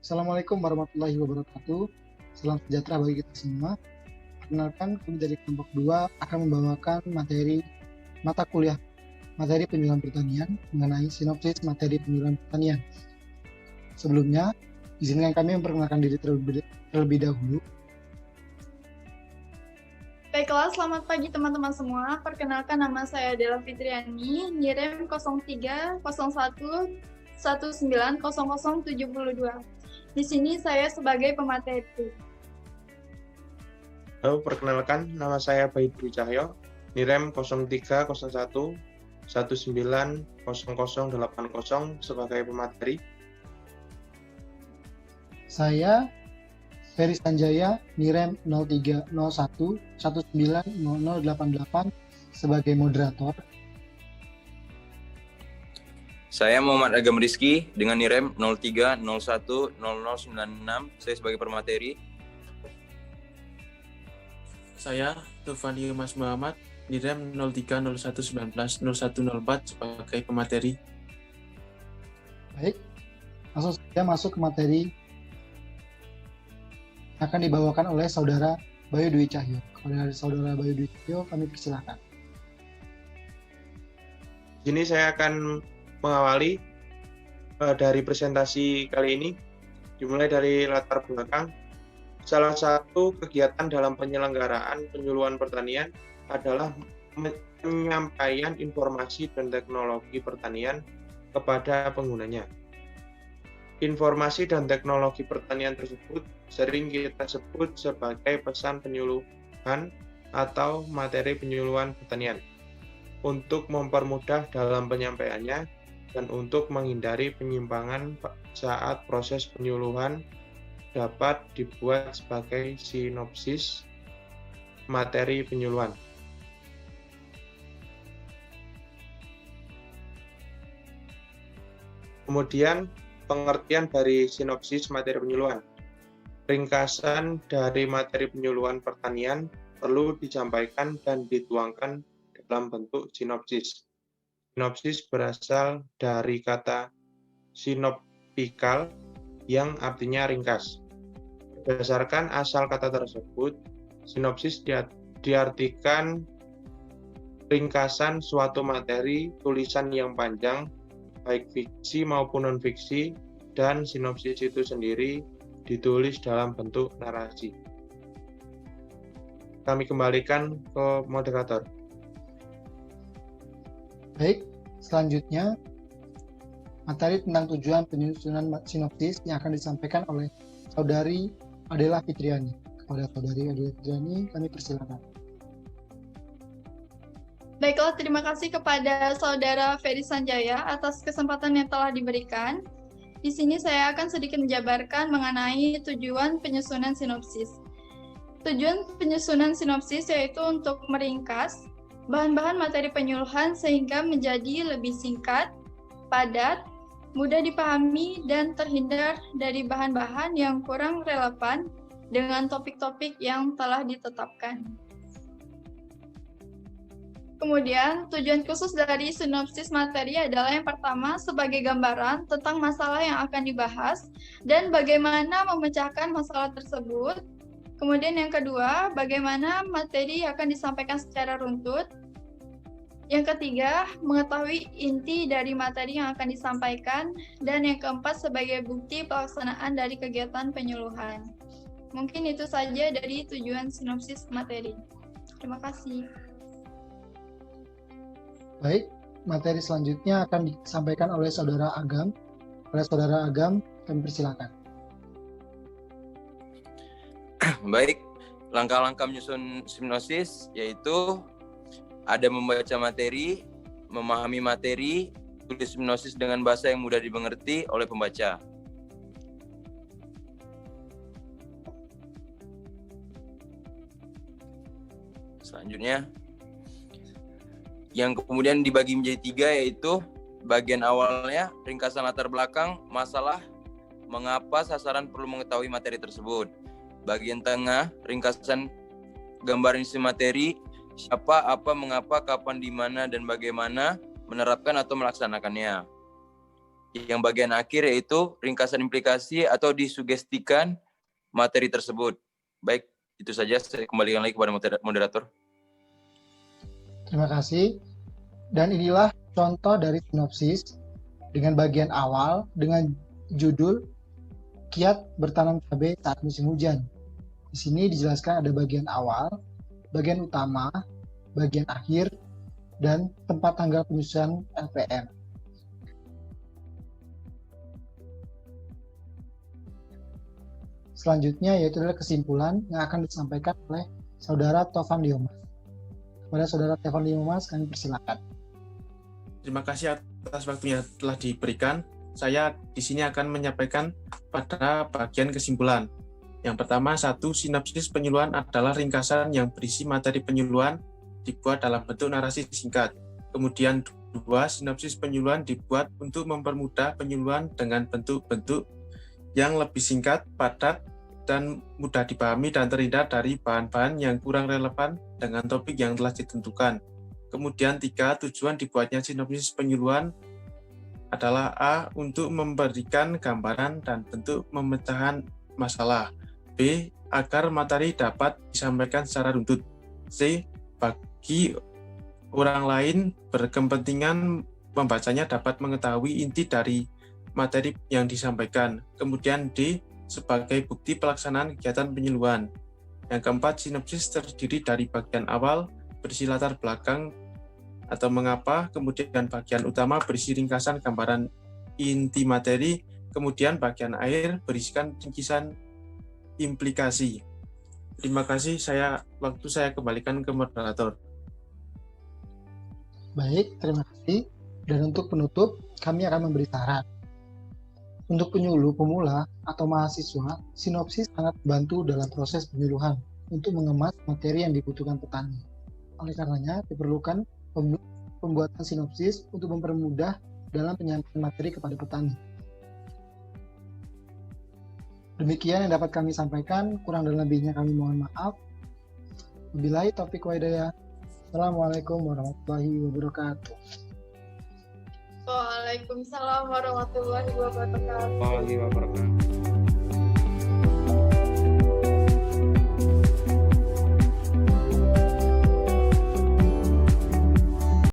Assalamualaikum warahmatullahi wabarakatuh. Salam sejahtera bagi kita semua. Perkenalkan, kami dari kelompok 2 akan membawakan mata kuliah materi penyuluhan pertanian mengenai sinopsis materi penyuluhan pertanian. Sebelumnya, izinkan kami memperkenalkan diri terlebih dahulu. Baiklah, selamat pagi teman-teman semua. Perkenalkan, nama saya Della Fitriani, NIREM 0301190072. Di sini saya sebagai pemateri. Halo, perkenalkan, nama saya Bayu Dwi Cahyo, NIREM 0301190080 sebagai pemateri. Saya Ferry Sanjaya, NIREM 0301190088 sebagai moderator. Saya Muhammad Agam Rizky dengan NIREM 03010096, saya sebagai pemateri. Saya Tufani Mas Muhammad, NIREM 0301190104 sebagai pemateri. Baik, langsung saja masuk ke materi yang akan dibawakan oleh Saudara Bayu Dwi Cahyo. Kepada Saudara Bayu Dwi Cahyo, kami persilakan. Di sini saya akan mengawali dari presentasi kali ini, dimulai dari latar belakang. Salah satu kegiatan dalam penyelenggaraan penyuluhan pertanian adalah penyampaian informasi dan teknologi pertanian kepada penggunanya. Informasi dan teknologi pertanian tersebut sering kita sebut sebagai pesan penyuluhan atau materi penyuluhan pertanian. Untuk mempermudah dalam penyampaiannya dan untuk menghindari penyimpangan saat proses penyuluhan, dapat dibuat sebagai sinopsis materi penyuluhan. Kemudian, pengertian dari sinopsis materi penyuluhan. Ringkasan dari materi penyuluhan pertanian perlu disampaikan dan dituangkan dalam bentuk sinopsis. Sinopsis berasal dari kata sinoptikal yang artinya ringkas. Berdasarkan asal kata tersebut, sinopsis diartikan ringkasan suatu materi tulisan yang panjang, baik fiksi maupun non-fiksi, dan sinopsis itu sendiri ditulis dalam bentuk narasi. Kami kembalikan ke moderator. Baik, selanjutnya materi tentang tujuan penyusunan sinopsis yang akan disampaikan oleh Saudari Adela Fitriani. Kepada Saudari Adela Fitriani, kami persilakan. Baiklah, terima kasih kepada Saudara Ferry Sanjaya atas kesempatan yang telah diberikan. Di sini saya akan sedikit menjabarkan mengenai tujuan penyusunan sinopsis. Tujuan penyusunan sinopsis yaitu untuk meringkas bahan-bahan materi penyuluhan sehingga menjadi lebih singkat, padat, mudah dipahami, dan terhindar dari bahan-bahan yang kurang relevan dengan topik-topik yang telah ditetapkan. Kemudian, tujuan khusus dari sinopsis materi adalah yang pertama sebagai gambaran tentang masalah yang akan dibahas dan bagaimana memecahkan masalah tersebut. Kemudian yang kedua, bagaimana materi akan disampaikan secara runtut. Yang ketiga, mengetahui inti dari materi yang akan disampaikan. Dan yang keempat, sebagai bukti pelaksanaan dari kegiatan penyuluhan. Mungkin itu saja dari tujuan sinopsis materi. Terima kasih. Baik, materi selanjutnya akan disampaikan oleh Saudara Agam. Oleh Saudara Agam, kami persilakan. Baik, langkah-langkah menyusun sinopsis yaitu ada membaca materi, memahami materi, tulis sinopsis dengan bahasa yang mudah dimengerti oleh pembaca. Selanjutnya, yang kemudian dibagi menjadi 3 yaitu bagian awalnya, ringkasan latar belakang, masalah, mengapa sasaran perlu mengetahui materi tersebut. Bagian tengah, ringkasan gambaran isi materi, siapa, apa, mengapa, kapan, di mana, dan bagaimana menerapkan atau melaksanakannya. yang bagian akhir yaitu ringkasan implikasi atau disugestikan materi tersebut. Baik, itu saja. Saya kembalikan lagi kepada moderator. Terima kasih. Dan inilah contoh dari sinopsis dengan bagian awal dengan judul Kiat Bertanam Cabai Saat Musim Hujan. Di sini dijelaskan ada bagian awal, bagian utama, bagian akhir, dan tempat tanggal penyusunan LPM. Selanjutnya yaitu adalah kesimpulan yang akan disampaikan oleh Saudara Tovan Diomas. Kepada Saudara Tovan Diomas kami persilakan. Terima kasih atas waktunya telah diberikan. Saya di sini akan menyampaikan pada bagian kesimpulan. Yang pertama, 1. Sinopsis penyuluhan adalah ringkasan yang berisi materi penyuluhan dibuat dalam bentuk narasi singkat. Kemudian 2. Sinopsis penyuluhan dibuat untuk mempermudah penyuluhan dengan bentuk-bentuk yang lebih singkat, padat, dan mudah dipahami dan terhindar dari bahan-bahan yang kurang relevan dengan topik yang telah ditentukan. Kemudian 3. Tujuan dibuatnya sinopsis penyuluhan adalah A. Untuk memberikan gambaran dan bentuk pemecahan masalah. B. Agar materi dapat disampaikan secara runtut. C. Bagi orang lain berkepentingan membacanya dapat mengetahui inti dari materi yang disampaikan. Kemudian D. Sebagai bukti pelaksanaan kegiatan penyuluhan. Yang keempat, sinopsis terdiri dari bagian awal berisi latar belakang atau mengapa, kemudian bagian utama berisi ringkasan gambaran inti materi, kemudian bagian akhir berisikan ringkisan implikasi. Terima kasih, waktu saya kembalikan ke moderator. Baik, terima kasih. Dan untuk penutup, kami akan memberi saran. Untuk penyuluh pemula atau mahasiswa, sinopsis sangat membantu dalam proses penyuluhan untuk mengemas materi yang dibutuhkan petani. Oleh karenanya, diperlukan pembuatan sinopsis untuk mempermudah dalam penyampaian materi kepada petani. Demikian yang dapat kami sampaikan, kurang dan lebihnya kami mohon maaf. Wabillahi taufiq wa hidayah. Assalamualaikum warahmatullahi wabarakatuh. Waalaikumsalam warahmatullahi wabarakatuh. Warahmatullahi wabarakatuh.